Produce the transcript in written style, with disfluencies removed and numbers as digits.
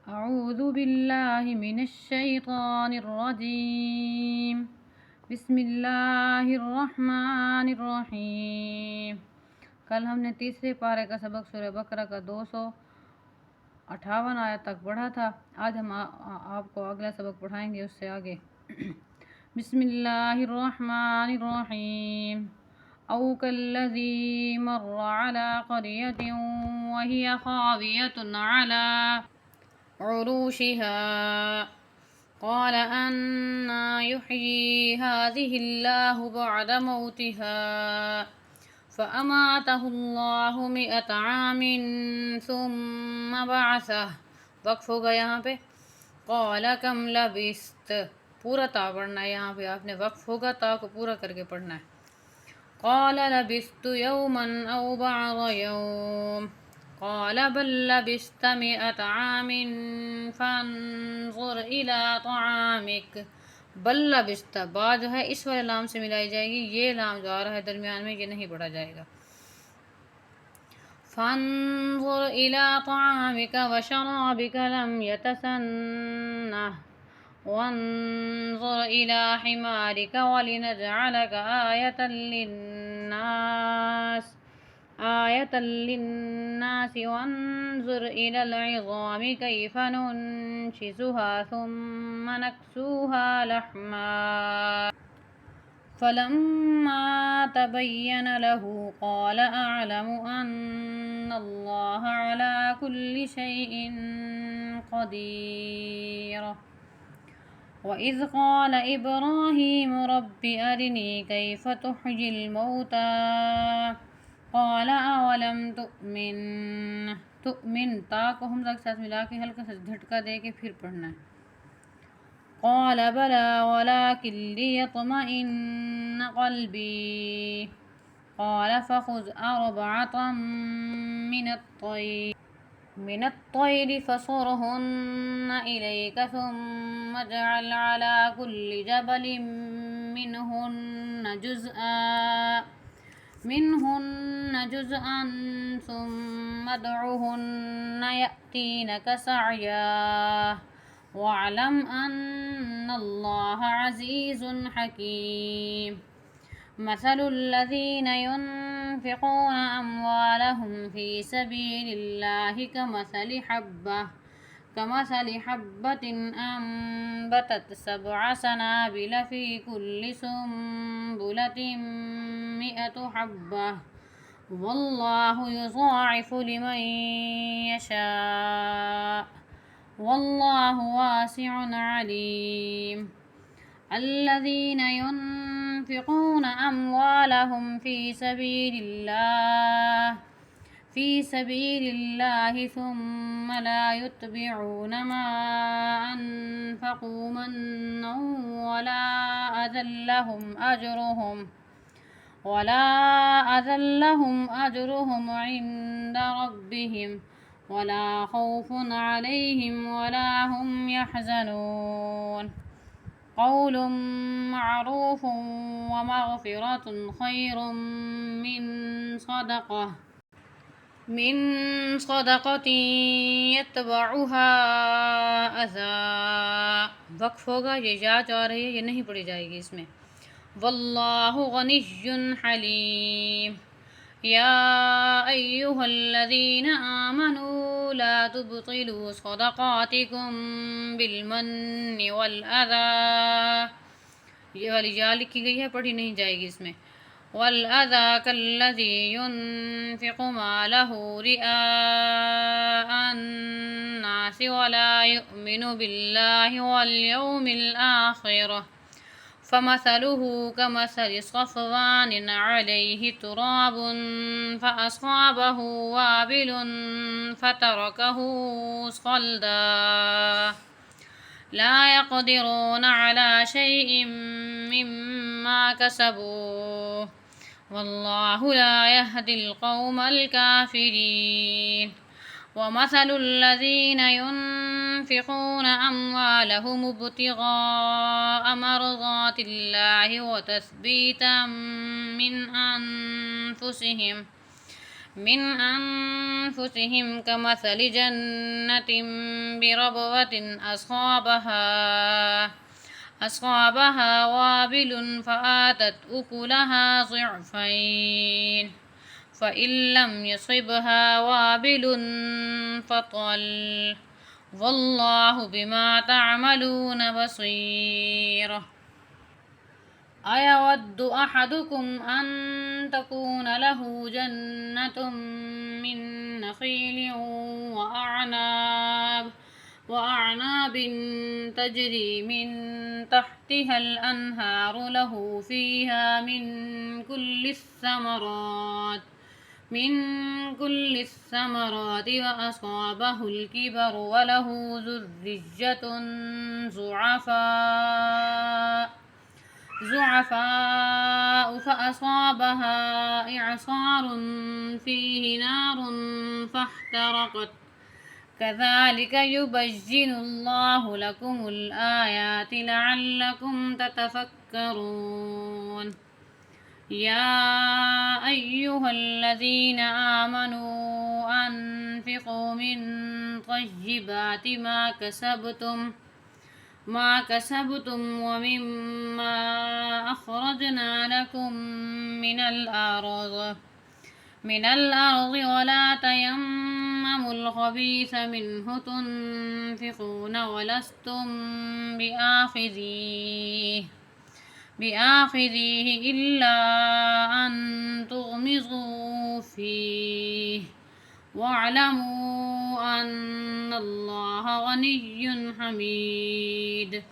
अऊज़ु बिल्लाहि मिनश्शैतानिर्रजीम। बिस्मिल्लाहिर्रहमानिर्रहीम। कल हमने तीसरे पारे का सबक सूरह बकरा का 258 आयत तक पढ़ा था। आज हम आपको अगला सबक पढ़ाएंगे उससे आगे। बिस्मिल्लाहिर्रहमानिर्रहीम। औ कल्लज़ी मर्र अला क़रयतिन वहिय ख़ावियतुन अला उरूशिहा क़ाल अन्ना युह्यी हाज़िहिल्लाहु बअद मौतिहा फ़अमातहुल्लाहु मिअत आमिन सुम्मा बअसह। वक्फ होगा यहाँ पे। क़ाल कम लबिस्त, पूरा ता पढ़ना है यहाँ पे आपने। वक्फ होगा ता को पूरा करके पढ़ना है। क़ाल लबिस्तु यौमन औ बअद यौम क़ाल बल लबिस्त मिअत आमिन फ़न्ज़ुर इला तआमिक। बल लबिस्त बा जो है इस वाले लाम से मिलाई जाएगी, ये लाम जो आ रहा है दरमियान में ये नहीं पढ़ा जाएगा। फ़न्ज़ुर इला तआमिक व शराबिक लम यतसन्नह वन्ज़ुर इला हिमारिक वलिनजअलक आयतन लिन्नास वन्ज़ुर इलल इज़ामि कैफ़ नुनशिज़ुहा थुम्मा नक्सूहा लहमा फलम्मा तबय्यन लहू क़ाल अअलमु अन्नल्लाह अला कुल्लि शैइन क़दीर। वइज़ क़ाल इब्राहीमु रब्बि अरिनी कैफ़ तुह्यिल मौता क़ाल अवलम तुअमिन ता को हमज़ा के साथ मिला के हल्का सा झटका दे के फिर पढ़ना है। क़ाल बला वलाकिन लियत्मइन्न क़ल्बी क़ाल फ़ख़ुज़ अर्बअतम मिनत तैरि फ़सुरहुन्न इलैक थुम्मा इज्अल अला कुल्लि जबलिन मिन्हुन्न जुज़अन थुम्मा उदउहुन्न यअतीनक सअया वअलम अन्नल्लाह अज़ीज़ुन हकीम। मसलुल्लज़ीना युन्फ़िक़ूना अम्वालहुम फ़ी सबीलिल्लाहि कमसलि हब्बतिन अम्बतत सबअ सनाबिल फ़ी कुल्लि सुम्बुलतिन मिअतु हब्बह वल्लाहु युज़ाइफ़ु लिमन यशाअ वल्लाहु वासिउन अलीम। अल्लज़ीना युन्फ़िक़ूना अम्वालहुम फ़ी सबीलिल्लाहि थुम्मा ला युत्बिऊना मा अन्फ़क़ू मन्नन वला अज़ल लहुम अजरुहुम इन्द रब्बिहिम वला खौफ़ुन अलैहिम वला हुम यहज़नून। क़ौलुम मअरूफ़ुन व मग़फ़िरतुन ख़ैरुम मिन सदक़तिन यतबअुहा अज़ा। वक्फ होगा, ये या जो आ रही है ये नहीं पढ़ी जाएगी इसमें। वल्लाहु गनिय्युन हलीम। या अय्युहल्लज़ीना आमनू ला तुब्तिलू सदक़ातिकुम बिलमन्नि वल अज़ा। ये वाली या लिखी गई है, पढ़ी नहीं जाएगी इसमें। वल अज़ा कल्लज़ी युन्फ़िक़ु मालहु रिआअन नासि वला युमिनु बिल्लाहि वल यौमिल आखिर फमसलुहु कमसलि सफ़वानिन अलैहि तुराबुन फ़असाबहु वाबिलुन फ़तरकहु सल्दा ला यक़दिरूना अला शैइन मिम्मा कसबू वल्लाहु ला यहदिल क़ौमल काफ़िरीन। वमसलुल्लज़ीना युन्फ़िक़ूना अम्वालहुम इब्तिग़ाअ मर्ज़ातिल्लाहि व तस्बीतन मिन अनफुसिहिम من أنفسهم كمثل جنة بربوة أصابها وابل فآتت أكلها ضعفين فإن لم يصبها وابل فطل والله بما تعملون بصير أيود أحدكم أن تكون له جنة من نخيل وأعناب تجري من تحتها الأنهار له فيها من كل الثمرات وأصابه الكبر وله ذرية ضعفاء فأصابها إعصار فيه نار فاحترقت كذلك يبين الله لكم الآيات لعلكم تتفكرون يا أيها الذين آمنوا أنفقوا من طيبات ما كسبتم ومما أخرجنا لكم من الأرض ولا تيمموا الخبيث منه تنفقون ولستم بآخذيه إلا أن تغمضوا فيه واعلموا أن الله غني حميد